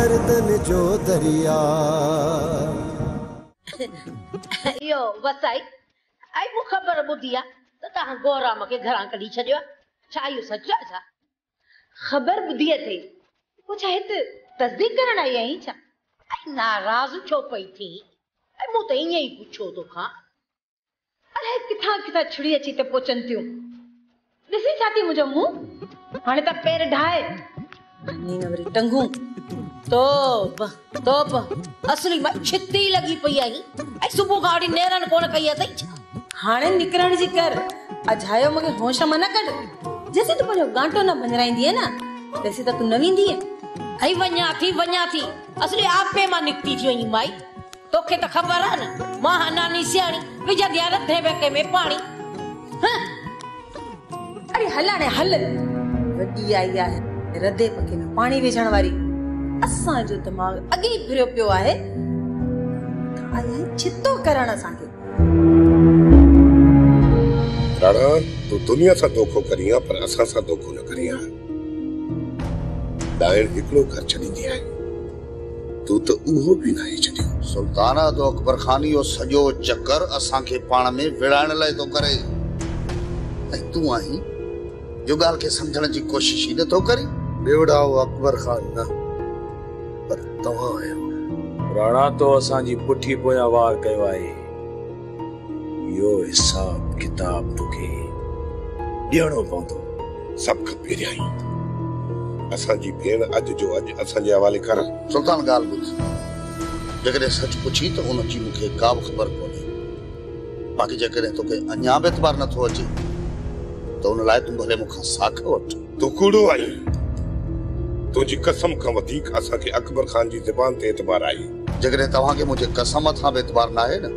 गर्दन जो दरिया। यो वसाई आई मु खबर बुधी आ त ता गोरा मके घरा कढी छडियो छा यो सच आ छा खबर बुधी थे कुछ है त तस्दीक करन आई आई छा आई नाराज छो पई थी आई मु त इए ही पूछो तो खा अरे किथा किथा छुड़ी अची त पोचन थियो दिसी छाती मुजो मुंह हाने त पैर ढाए नी नवरी टंगू तोब असली में छिती लगी पई आई आई सुबह गाड़ी नेरन कोन कई अथई हाने निकरण जी कर अजायो मगे होश मना कर जैसे तू पंजो गांटो ना बंजराईंदी है ना वैसे तो तू नवींदी है आई वन्या थी असली आपे मां निकती थी वई माई तोखे तो खबर है ना मां नानी सियाणी विजा दिया रथे बेके में पानी हां अरे हलाने हल वडी आई है रदे पके में पानी विझण वारी असा जो दिमाग अगी फिरियो पियो आहे आई छितो करण असा के राणा तू दुनिया सा धोखो करिया पर असा सा धोखो न करिया दाइण हिकड़ो घर छडी दिया है तू तो उहो भी नहीं छडियो सुल्ताना तो अकबर खानी ओ सजो चक्कर असा के पाण में विड़ाण लाए तो करे तू आई जो गाल के समझण जी कोशिश ही न तो करी बेवड़ाओ अकबर खान ना पर तवा आयो राणा तो असा जी पुठी पोया वार कयो आहे यो हिसाब किताब तोखे ॾियणो पवंदो सब खपे रही असा जी भेण अज जो अज असा जे हवाले कर सुल्तान गाल बुझ जकरे सच पुछी तो उन जी मुखे का खबर कोने बाकी जकरे तोखे अन्या बे एतबार न थो अचे तो उन लाए तू भले मुखा साख वठ तू कूड़ो आई तुझी कसम का वधीक असा के अकबर खान जी जुबान ते एतबार आई जकरे तवा के मुझे कसम था बे एतबार ना है ना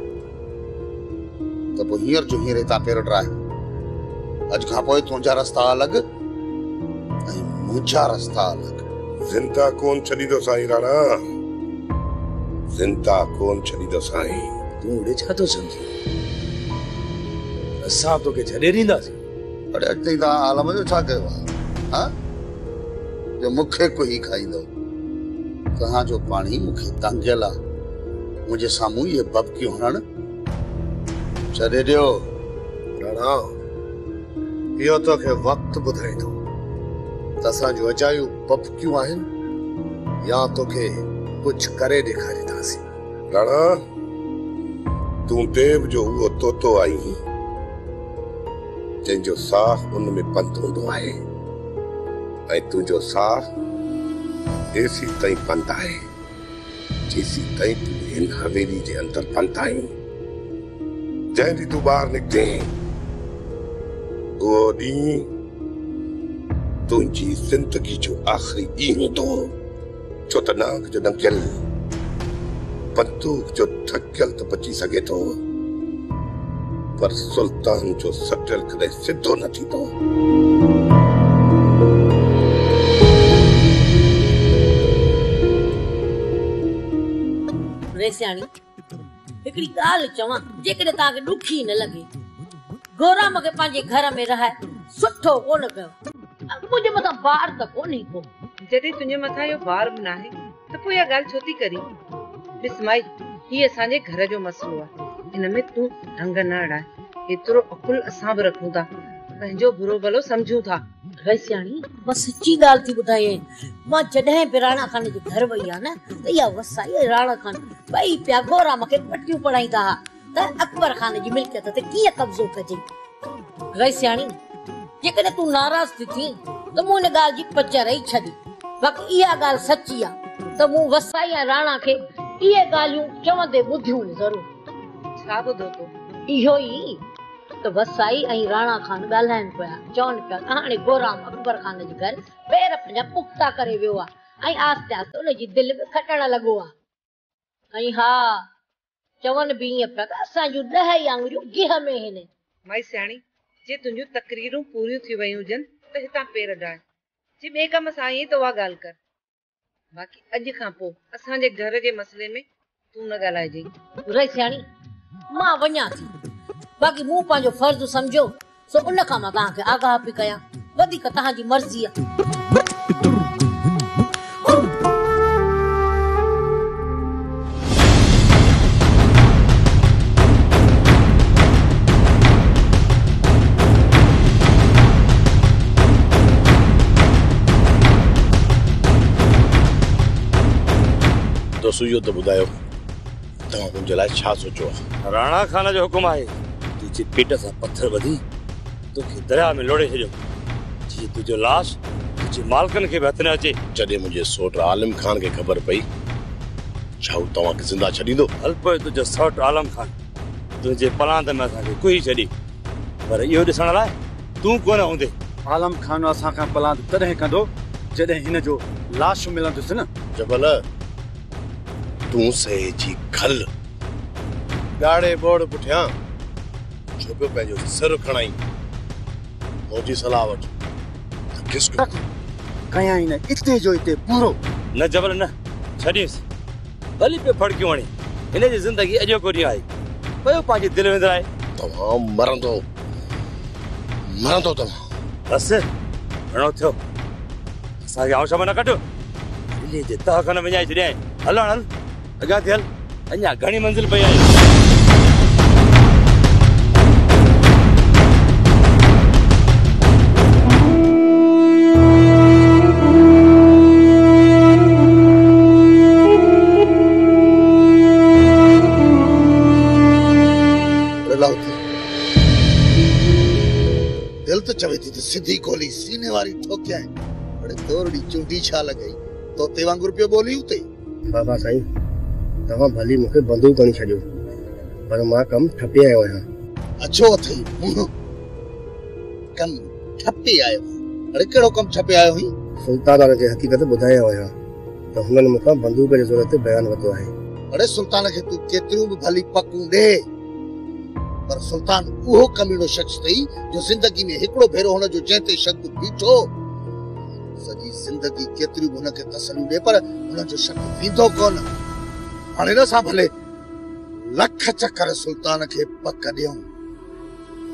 तो वो हियर जो हियर ता पेर ड्राए अज खा पोए तुंजा रास्ता अलग आई मुझा रास्ता अलग जिंदा कौन छडी दो साईं राणा जिंदा कौन छडी दो साईं तू उड़े छा तो समझी असा तो के छडे रींदासी अरे अटई ता आलम जो छा कयो हां जो मुखे कोई खाइंदो कहां जो पानी मुखे तंगेला मुझे सामू ये बब क्यों हरण चले दियो राणा यो तो के वक्त बुधाई दो तसा जो अजायु बब क्यों आहिन या तो के कुछ करे दिखारी दासी राणा तू देव जो वो तो आई जंजो साह उन में पंत होंदो आहे ऐं तुझो साह एसी ताईं पंत आहे जेसी ताईं तू इन हवेली जे अंदर पंत आई जंहिं ॾींहुं तू ॿाहिरि निकिते उहो ॾींहुं तुंहिंजी ज़िंदगी जो आख़िरी ॾींहुं हूंदो छो त नाग जो ॾंकियल बंदूक जो थकियल त बची सघे थो पर सुल्तान जो सटल कॾहिं सिधो न थींदो रेसियाणी हिकड़ी गाल चवा जेकॾहिं तव्हांखे ॾुखी न लगे गोरा मूंखे पंहिंजे घर में रहाए सुठो कोन कयो मुंहिंजे मथां बार त कोन्हे को जॾहिं तुंहिंजे मथां इहो बार बि नाहे त पोइ इहा ॻाल्हि छो थी करी ॾिस माई हीअ असांजे घर जो मसइलो आहे इन में तूं ढंग न अड़ाए एतिरो अकुल असां बि रखूं था पंहिंजो बुरो भलो समझूं था रेसियाणी मां सच्ची ॻाल्हि थी ॿुधाए मां जॾहिं बि राणा खान जे घर वई आहे न त इहा वसाई राणा खान ॿई पिया गोरा मूंखे पटियूं पढ़ाईंदा हुआ त अकबर खान जी मिल्कियत ते कीअं कब्ज़ो कजे रेसियाणी जेकॾहिं तूं नाराज़ थी त मूं हिन ॻाल्हि जी पच रही छॾी बाक़ी इहा ॻाल्हि सची आहे त मूं वसाई ऐं राणा खे इहे ॻाल्हियूं चवंदे ॿुधियूं ज़रूर छा ॿुधो तो इहो ई त वसाई ऐं राणा खान ॻाल्हाइनि पिया चवनि पिया हाणे गोराम अकबर खान जे घर पैर पंहिंजा पुख्ता करे वियो आहे ऐं आस्ते आस्ते उनजी दिलि बि खटण लॻो आहे ऐं हा चवनि बि ईअं पिया त असां जूं 10 आङुरियूं गिह में आहिनि माई सियाणी जे तुंहिंजूं तकरीरूं पूरियूं थी वयूं हुजनि त हितां पेर डाए जे ॿिए कम सां आई त उहा ॻाल्हि कर बाक़ी अॼु खां पोइ असांजे घर जे मसइले में तूं न ॻाल्हाइजांइ रेसियाणी मां वञा थी बाक़ी मूं पंहिंजो फर्ज़ समझो सो उन खां मां तव्हांखे आगाह पई कयां वधीक तव्हांजी मर्ज़ी आहे तो सुयो तो बुधायो तव्हां मुंहिंजे लाइ छा सोचो आहे? राणा खान जो हुकुम आहे तुंहिंजी पेट सां पत्थर ॿधी तोखे दरिया में लोड़े छॾियो जीअं तुंहिंजो लाश तुंहिंजे मालिकनि खे बि हथ न अचे। जॾहिं मुंहिंजे सोट आलिम खान खे ख़बर पई छा हू तव्हांखे ज़िंदा छॾींदो? हल पोइ तुंहिंजो सोट आलम खान तुंहिंजे पलांत में असांखे कुई छॾी, पर इहो ॾिसण लाइ तूं कोन हूंदे। आलम खान असांखां पलांत तॾहिं कंदो जॾहिं हिन जो लाश मिलंदुसि न। जबल तूं सहे जी खल ॾाढे बोड़ पुठियां छो पियो पंहिंजो सिर खणाई? मुंहिंजी सलाह वठ किसको कयां ई न इते जो इते पूरो न जबल न छॾीसि भली पे फड़कियूं हणी हिन जी ज़िंदगी अॼो को ॾींहुं आहे पियो पंहिंजी दिलि विंदराए। तव्हां मरंदो तव्हां बसि घणो थियो असांखे आउं न कढ दिल्ली जे तह खन विञाए छॾियई। हल हल अॻियां थी हल अञा घणी मंज़िल पई आहे। दिल तो चवे थी सीधी गोली सीने वारी ठोकिया बड़े तोरड़ी चुंडी छा लगाई तो ते वांगुर पियो बोली उते। बाबा साईं तव्हां भली मूंखे बंदूक खणी छॾियो पर मां कम ठपे आयो आहियां। अच्छो अथई कम ठपे आयो? अरे कहिड़ो कम ठपे आयो ही? सुल्तान वारनि खे हक़ीक़त ॿुधायो आहियां त हुननि मूंखां बंदूक जे ज़रूरत ते बयान वरितो आहे। अरे सुल्तान खे तूं केतिरियूं बि भली पकूं ॾे पर सुल्तान उहो कमीनो शख्स अथई जो ज़िंदगी में हिकिड़ो भेरो हुन जो जंहिं ते शक बीठो सॼी ज़िंदगी केतिरियूं बि हुनखे तसलियूं ॾे पर हुन जो शक थींदो कोन। हाणे न असां भले लख चकर सुल्तान खे पक ॾियूं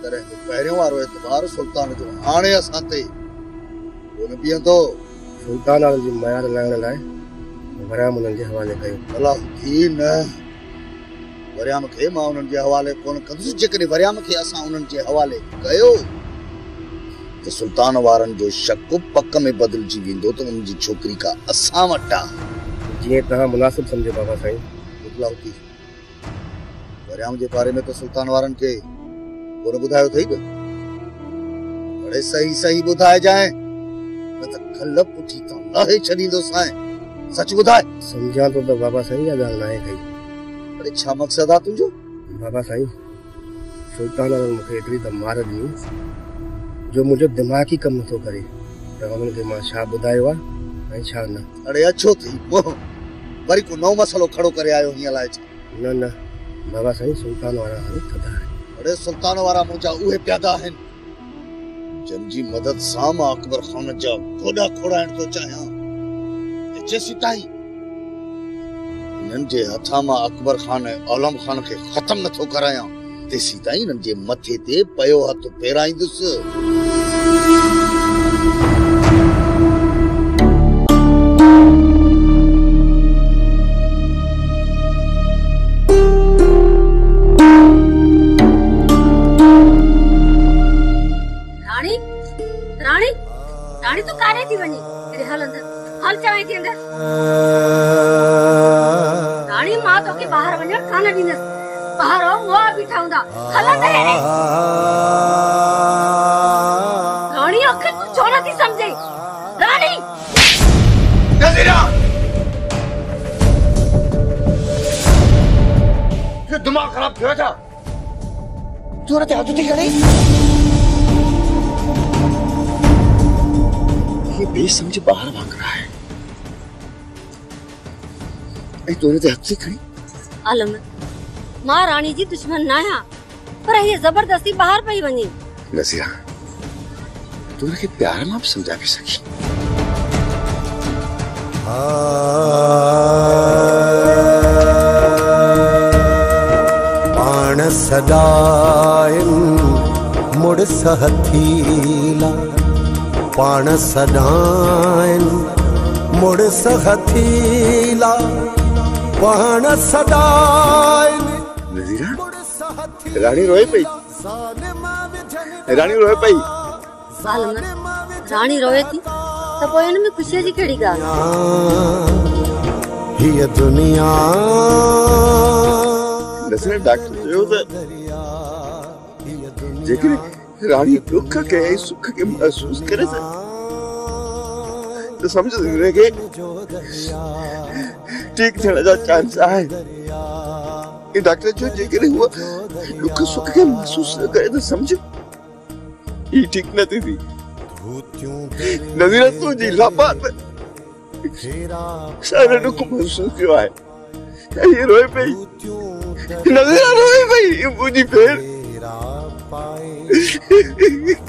तॾहिं बि पहिरियों वारो एतबार सुल्तान जो हाणे असां ते कोन बीहंदो। सुल्तान वारनि जी मयार लाइण लाइ वरियाम उन्हनि जे हवाले कयो। अलाह थी न वरियाम खे मां उन्हनि जे हवाले कोन कंदुसि। जेकॾहिं वरियाम खे असां उन्हनि जे हवाले कयो त सुल्तान वारनि जो शक पक में बदिलजी वेंदो त उन्हनि जी छोकिरी का असां वटां जीअं तव्हां मुनासिब सम्झो बाबा साईं। मुतलाउती वरियाम जे बारे में त सुल्तान वारनि खे कोन ॿुधायो अथई बि। बड़े सही सही ॿुधाए जाए न त खल पुठी तां लाहे छॾींदोसि। सच ॿुधाए। सम्झां थो त बाबा साईं इहा ॻाल्हि नाहे कई। अरे छा मक़सद आहे तुंहिंजो? बाबा साईं सुल्तान वारनि मूंखे एतिरी त मार ॾिनी जो मुंहिंजो दिमाग़ ई कमु नथो करे त हुननि खे मां छा ॿुधायो आहे ऐं छा न। अरे अच्छो थी वरी को नओं मसलो खड़ो करे आयो हीअं लाइ? न बाबा साईं सुल्तान वारा हाणे थधा आहिनि। अरे सुल्तान वारा मुंहिंजा उहे प्यादा आहिनि जंहिंजी मदद सां मां अकबर खान जा गोॾा खोड़ाइण थो चाहियां। जेसीं ताईं इन्हनि जे हथां मां अकबर खान ऐं आलम खान खे ख़तम नथो करायां तेसीं ताईं इन्हनि जे मथे ते पयो हथ फेराईंदुसि। राणी राणी राणी तू कारे थी वञी? तेरे हल अंदर हल चवाई थी अंदर। राणी मां तोखे ॿाहिरि वञण कान ॾींदसि। ॿाहिरि उहा बीठा हूंदा। हल अंदर। राणी आखिर तूं छो नथी सम्झे? राणी नज़ीरा ये दिमाग खराब थियो छा? तूं ते हथ थी खणी? ये बेसमझ ॿार वांगुरु आहे ऐं तूं ते हथ थी खणी? आलम मां राणी जी दुश्मन न आहियां पर ये जबरदस्ती ॿाहिरि पई वञे। नज़ीरा तूं हुनखे प्यार मां बि सम्झा पई सघी। पाण सदाइन मुड़ सहथीला पाण सदाइन मुड़ सहथीला पाण सदाइन। नज़ीरा रानी रोए पई। रानी रोए पई। आलम राणी रोए थी त पोइ हिन में ख़ुशीअ जी कहिड़ी ॻाल्हि? ये दुनिया नज़र डॉक्टर जो जेकर रानी दुख के सुख के महसूस करे तो समझ रहे के ठीक थियण जा चांस आहे। ये डॉक्टर जो जेकर हुआ दुख सुख के महसूस न करे तो समझ ये ठीक न थी। नज़र तो जी लापात सारे दुख महसूस क्यों है ये रोए पे नज़र रोए भाई मुझी फेर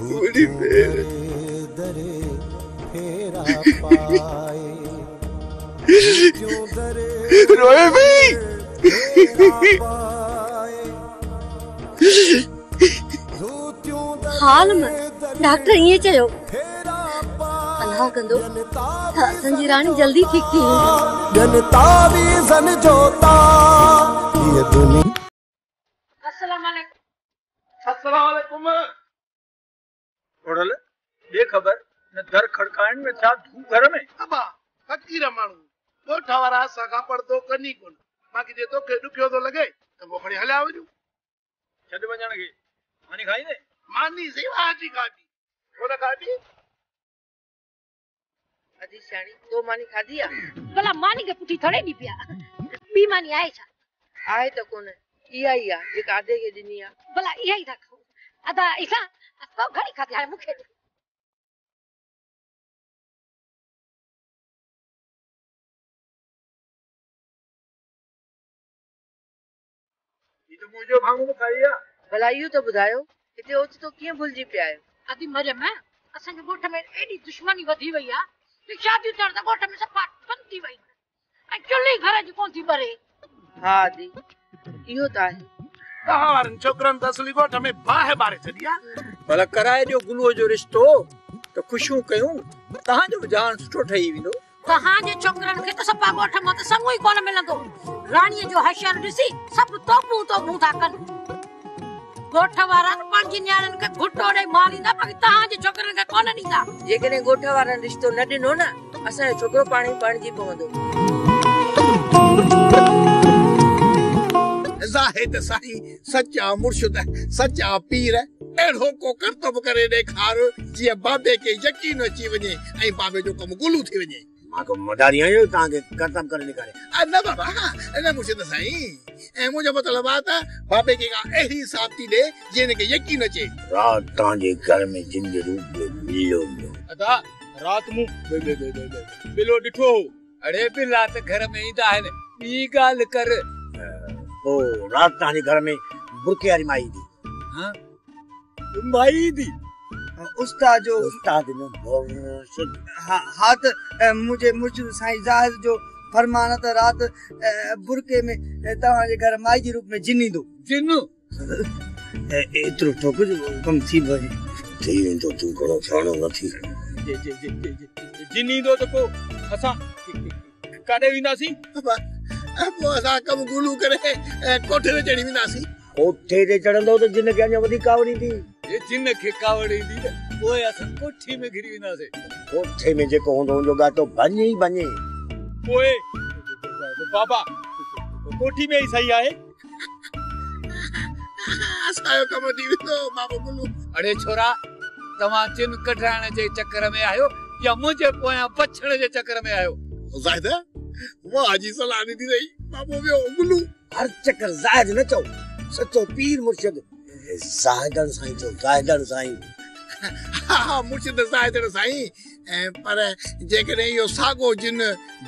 मुझी फेर रोए भाई हाल में डॉक्टर ये चयो अल्लाह कंदो संजी रानी जल्दी ठीक थी जनता भी सन जोता ये दुनिया। अस्सलाम वालेकुम। अस्सलाम वालेकुम। ओडल ये खबर न दर खड़काइण में छा धू घर में अबा फकीर मानू गोठा वारा सगा पड़दो कनी कोन बाकी जे तो के दुखियो तो लगे तो वो खड़ी हल्या वजू छड वजण के मानी खाई दे मानी सेवा जी खादी ओना खादी अजी शानी तो मानी खादी आ भला मानी के पुठी थोड़े दी पिया बी मानी आए छा आए तो कोन इया ही आ जे कादे के दिनी आ भला इया ही था खाओ अदा इसा सब घड़ी खाती है मुखे ये तो मुझे भांगो में खाईया भला यू तो बुधायो इते ओच तो किए भूलजी पे आयो अदी मरे में असन के गोठ में एडी दुश्मनी वधी वई आ कि शादी तर द गोठ में सपाट बनती वई आ चुल्ली घर जी कोन थी बरे। हां दी इहो ता है कहारन छोकरन दसली गोठ में बाहे बारे छदिया भला कराए जो गुलूअ जो रिश्तो तो खुशियों कयूं तहां जो जान सुठो ठई विंदो कहां जे छोकरन के तो सपा गोठ में तो संगो ही कोन मिलंदो रानी जो हशर दिसी सब तो था कन गोठ वारा पंजी न्याणन के घुटो रे मारी ना पर तहां जे छोकरन के कोन नींदा जे कने गोठ वारा रिश्तो न दिनो ना असा छोकरो पानी जी पवंदो। जाहिद साईं सच्चा मुर्शिद सच्चा पीर एड़ो को करतब करे ॾेखार जीअं बाबे के यकीन अची वञे ऐं बाबे जो कम गुलू थी वञे। मां को मदारी आयो तां के करतब करे ॾेखारे न बाबा न मुर्शिद साईं ऐं मुंहिंजो मतिलबु आहे त बाबे के का अहिड़ी साबिती ॾे जिन के यकीन अचे। रात तां जे घर में जिन जे रूप में मिलियो अदा रात मु बिलो ॾिठो अड़े बिला त घर में ईंदा आहिनि ॿी ॻाल्हि कर ओ रात तां जे घर में बुरके वारी माई दी हां माई दी उस्ताद जो उस्ताद ने मुर्शिद हाथ मुझे मुर्शिद साईं ज़ाहिर जो फरमान त रात बुरके में तव्हां जे घर माई जे रूप में जिन ईंदो जिन एतिरो ठोक कम थी वञे थी वेंदो तूं घणो साणो न थी जिन ईंदो त पोइ असां काॾे वेंदासीं पोइ असां कम गुलू करे कोठे ते चढ़ी वेंदासीं। कोठे ते चढ़ंदो त जिन खे अञा वधीक कावड़ ईंदी ये जिन खे कावड़ ईंदी त पोइ असां कोठी में घिरी वेंदासीं कोठे में जेको हूंदो हुनजो गातो बने ई बने पोइ बाबा कोठी में ई सही आहे असांजो कम थी वेंदो बाबा गुलू। अड़े छोरा तव्हां चिन कढाइण जे चक्कर में आयो या मुंहिंजे पोयां बचण जे चक्कर में आयो। ज़ाहिद वाह जी सलाह दी रही बाबो वियो गुलू हर चक्कर ज़ाहिद न चओ सच्चो पीर मुर्शिद ज़ाहिदन साईं चओ ज़ाहिदन साईं हा मुर्शिद ज़ाहिदन साईं पर जेकॾहिं इहो साॻो जिन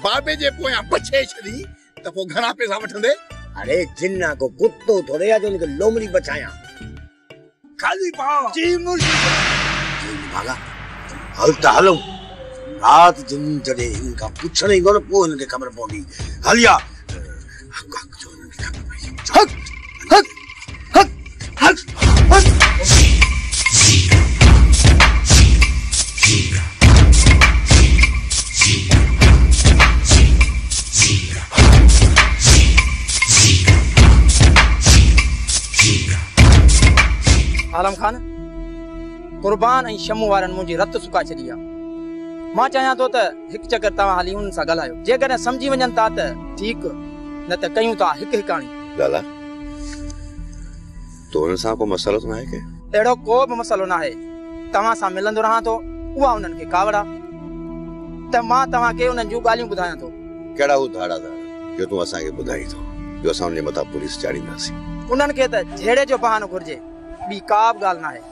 बाबे जे पोयां बचे छॾी त पोइ घणा पैसा वठंदे। अरे जिन्ना को कुत्तो थोड़े या जो उनके लोमड़ी बचाया खाली पाओ जी मुर्शिद भागा हल त हलो रात जिन जड़े इनका पुछण ई कोन पोइ इनके खबर पवंदी हलिया हक हक हक हक हक आलम खान कुर्बान ऐं शमू वारनि मुंहिंजी रत सुका छॾी आहे। मां चाहियां तो त हिकु चक्कर तव्हां हाली हुन सां ॻाल्हायो, जेकॾहिं सम्झी वञनि था त ठीकु, न त कयूं था हिकु हिकाणी। लाला तो हुन सां को मसलो न आहे के? अहिड़ो को बि मसलो न आहे। तव्हां सां मिलंदो रहां थो, उहा उन्हनि खे कावड़ा, त मां तव्हांखे उन्हनि जूं ॻाल्हियूं ॿुधायां थो। कहिड़ा हू धाड़ा था जो तूं असांखे ॿुधाई थो, जो असां उनजे मथां पुलिस चाढ़ींदासीं? उन्हनि खे त झेड़े जो बहानो घुर्जे, ॿी का बि ॻाल्हि न आहे।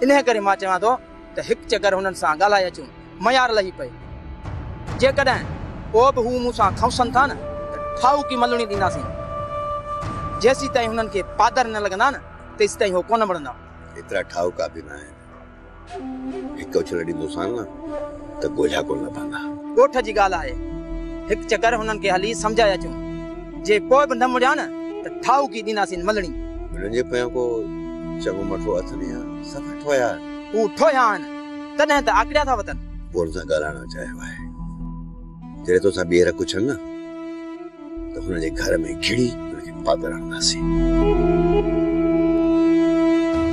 इन करे मां चवां थो त हिकु चक्कर हुननि सां ॻाल्हाए अचूं, मयार लही पए। जेकॾहिं को बि हू मूंसां खौसनि था न त ठाऊ की मलणी ॾींदासीं। जेसीं ताईं हुननि खे पादर न लॻंदा न तेसीं ताईं हो कोन वणंदा। एतिरा ठाऊ का बि न आहिनि। हिकु उछल ॾींदोसां न त ॻोल्हा कोन लभंदा। ॻोठ जी ॻाल्हि आहे, हिकु चक्कर हुननि खे हली सम्झाए अचूं। जे पोइ बि न मुड़िया न त ठाऊ की ॾींदासीं मलणी। हुननि जे पोयां को चङो मठो अथनि या सभु ठोया? हू ठोया आहिनि, तॾहिं त आकड़िया था वतनि। पोइ हुन सां ॻाल्हाइणु चाहियो आहे। जॾहिं तोसां ॿीहर कुझनि न त हुन जे घर में घिड़ी हुनखे पादर हणंदासीं।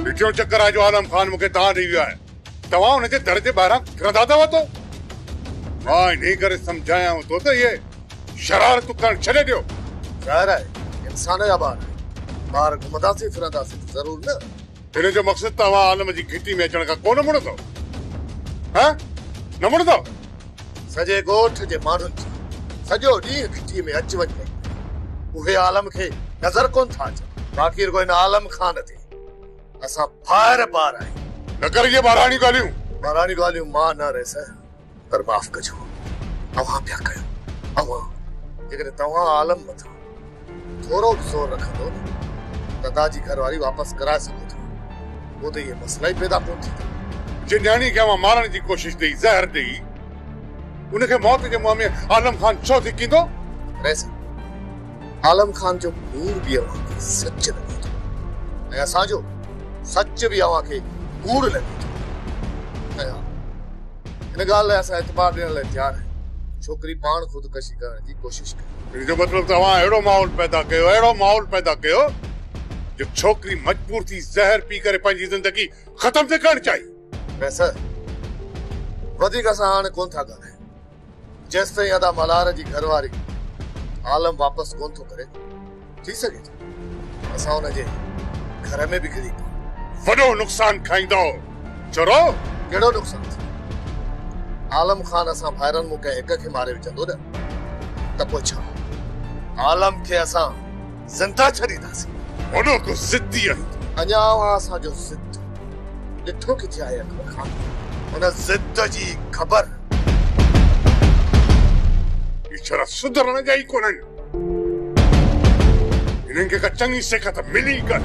ॾिठो चक्कर आहे जो आलम खान मूंखे तव्हां ॾेई वियो आहे, तव्हां हुनजे दर जे ॿाहिरां किरंदा था वठो। मां इन करे सम्झायांव थो त इहे शरारतूं करणु छॾे ॾियो। ज़ाहिर आहे इंसान जा ॿार ॿार घुमंदासीं फिरंदासीं ज़रूर न। हिन जो मक़सदु तव्हां आलम जी घिटी में अचण खां कोन मुड़ंदो? हाँ न मुड़ंदो? सॼे ॻोठ जे माण्हुनि जी सॼो ॾींहुं घिटी में अच वञ कई, उहे आलम खे नज़र कोन था अचनि। बाक़ी रुॻो हिन आलम खान ते असां ॿाहिरि ॿार आहियूं। न कर इहे ॿारहाणी ॻाल्हियूं। ॿारहाणी ॻाल्हियूं मां न रहे सर, पर माफ़ कजो, अव्हां पिया कयो। अव्हां जेकॾहिं तव्हां आलम मथां थोरो बि ज़ोर रखंदो न त तव्हांजी घरवारी वापसि कराए सघो था। पोइ त इहे मसला ई पैदा कोन थींदा। जे न्याणी खे अवां मारण जी कोशिश ॾेई, ज़हर ॾेई, उनखे मौत जे मुंहं में आलम खान छो धिकींदो? आलम खान जो कूड़ बि अव्हां खे सच लॻे थो, ऐं असांजो सच बि अव्हां खे कूड़ लॻे थो। हिन ॻाल्हि लाइ असां एतबार ॾियण लाइ तयार आहियूं। छोकिरी पाण ख़ुदकशी करण जी कोशिश करे। हिन जो मतिलबु तव्हां अहिड़ो माहौल पैदा कयो जो छोकिरी मजबूर थी ज़हर पी करे पंहिंजी ज़िंदगी ख़तम थी करणु चाहिए। वैसे वधीक असां हाणे कोन था ॻाल्हायूं। जेसि ताईं अदा मलार जी घरवारी आलम वापसि कोन थो करे, थी सघे थो असां हुनजे घर में बि घिरी पऊं। वॾो नुक़सान खाईंदो। चोरो कहिड़ो नुक़सान थी? आलम खान असां भाइरनि मूं कंहिं हिक खे मारे विझंदो न त पोइ छा? आलम खे असां ज़िंदा छॾींदासीं। वॾो को ज़िद्दी आहे। अञा असांजो ज़िद ॾिठो किथे आहे अकबर खान? हुन ज़िद जी ख़बर इशारा सुधरण जा ई कोन्हनि। हिननि खे का चङी सिख त मिली कर।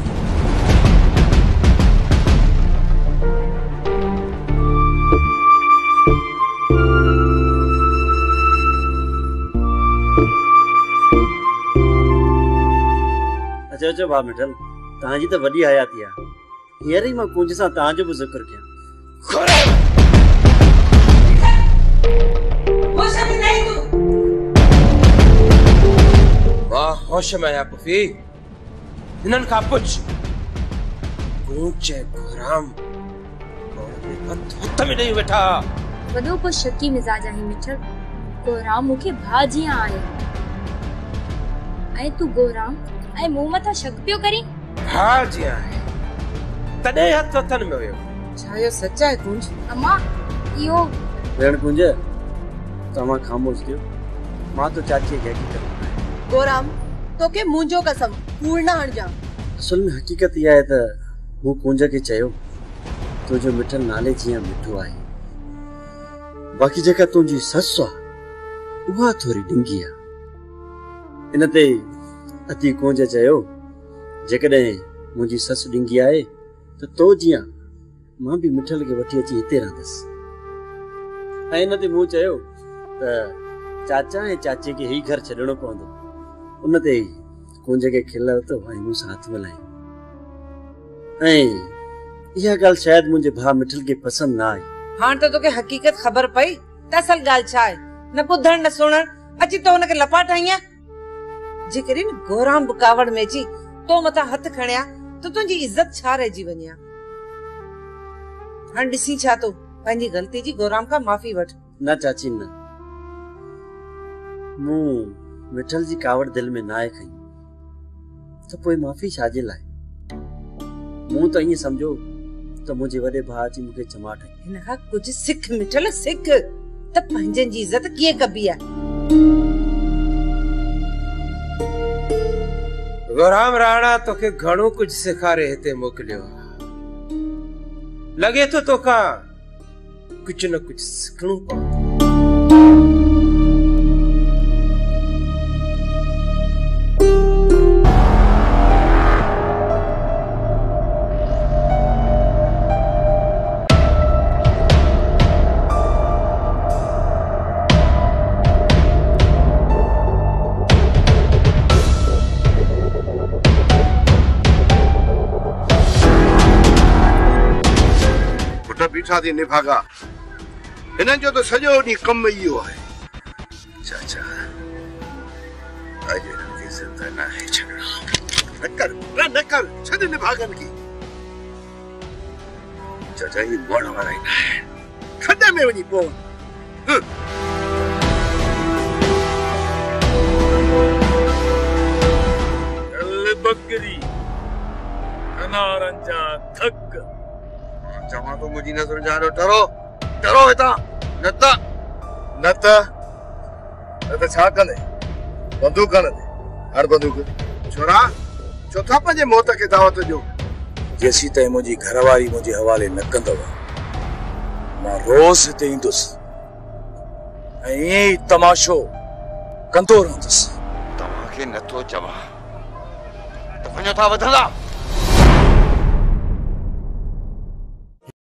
अच्छा अच्छा भाउ मिठल, तव्हांजी त वॾी हयाती आहे। हींअर ई मां कुंज सां तव्हांजो बि ज़िक्र कयां। वाह होश में आया पुफी। हिननि खां पुछ कुंज घोराम हथ में ॾेई वेठा। वॾो को शकी मिजाज आहे मिठल। घोराम मूंखे भाउ जीअं आहे, ऐं तूं घोराम ऐं मूं मथां शक पियो करी? भाउ जीअं आहे तॾहिं हथ हथनि में हुयो। छा इहो सच आहे कुंज? अम्मा इहो भेण कुंज तव्हां ख़ामोश थियो। मां तो चाची खे हक़ीक़त गोराम तोखे मुंहिंजो कसम कूड़ न हणजां। असल में हक़ीक़त इहा आहे त मूं कुंज खे चयो तुंहिंजो मिठल नाले जीअं मिठो आहे। बाक़ी जेका तुंहिंजी ससु आहे उहा थोरी ढिंगी आहे। इन ते अती कुंज चयो जेकॾहिं मुंहिंजी ससु ढिंगी आहे त तो जीअं मां बि मिठल खे वठी अची हिते रहंदसि। ऐं इन ते मूं चयो त चाचा ऐं चाचे खे ही घर छॾणो पवंदो। उन ते कुंज खे खिल वरितो ऐं मूं सां हथ मिलायो। ऐं इहा ॻाल्हि शायदि मुंहिंजे भाउ मिठल खे पसंदि न आई। हाणे त तोखे हक़ीक़त ख़बर पई त असल ॻाल्हि छा आहे। न ॿुधण न सुणण, अची तो हुनखे लपाट आईं। जेकॾहिं गोराम बुकावड़ में अची तो मथां हथ खणिया त तुंहिंजी इज़त छा रहिजी वञे। हाणे ॾिसी छा तो पंहिंजी ग़लती जी गोराम खां माफ़ी वठ। न चाची न, मूं मिठल जी कावड़ दिल में नाए खई तो पोइ माफ़ी छाजे लाइ? मूं त ईअं सम्झो त मुंहिंजे वॾे भाउ जी मूंखे चमाट आई। हिन खां कुझु सिख मिठल, सिख त पंहिंजनि जी इज़त कीअं कबी आहे। गोराम राणा तोखे घणो कुछ सेखारे हिते मोकिलियो। लगे तो तोखां कुछ न कुछ सिखणो पवंदो। बीठा थी निभागा हिननि जो तो सॼो ॾींहुं कमु इहो आहे। चाचा अॼु हिननि खे ज़िंदा न आहे छॾणो। न कर छॾ निभागनि खे। चाचा ही मोड़ वारा ई न आहिनि, खॾे में वञी पवनि। बकरी अनारनि जा थक। चवां तो मुझी नजर जा रहो। डरो हितां न त छा कंदे? बंदूक हणंदे। हर बंदूक छोरा चौथा पंहिंजे मौत खे दावत ॾियो। जेसी ताईं मुंहिंजी घरवारी मुंहिंजे हवाले न कंदव मां रोज़ हिते ईंदुसि ऐं ईअं ई तमाशो कंदो रहंदुसि। तव्हांखे नथो चवां त वञो था वधंदा।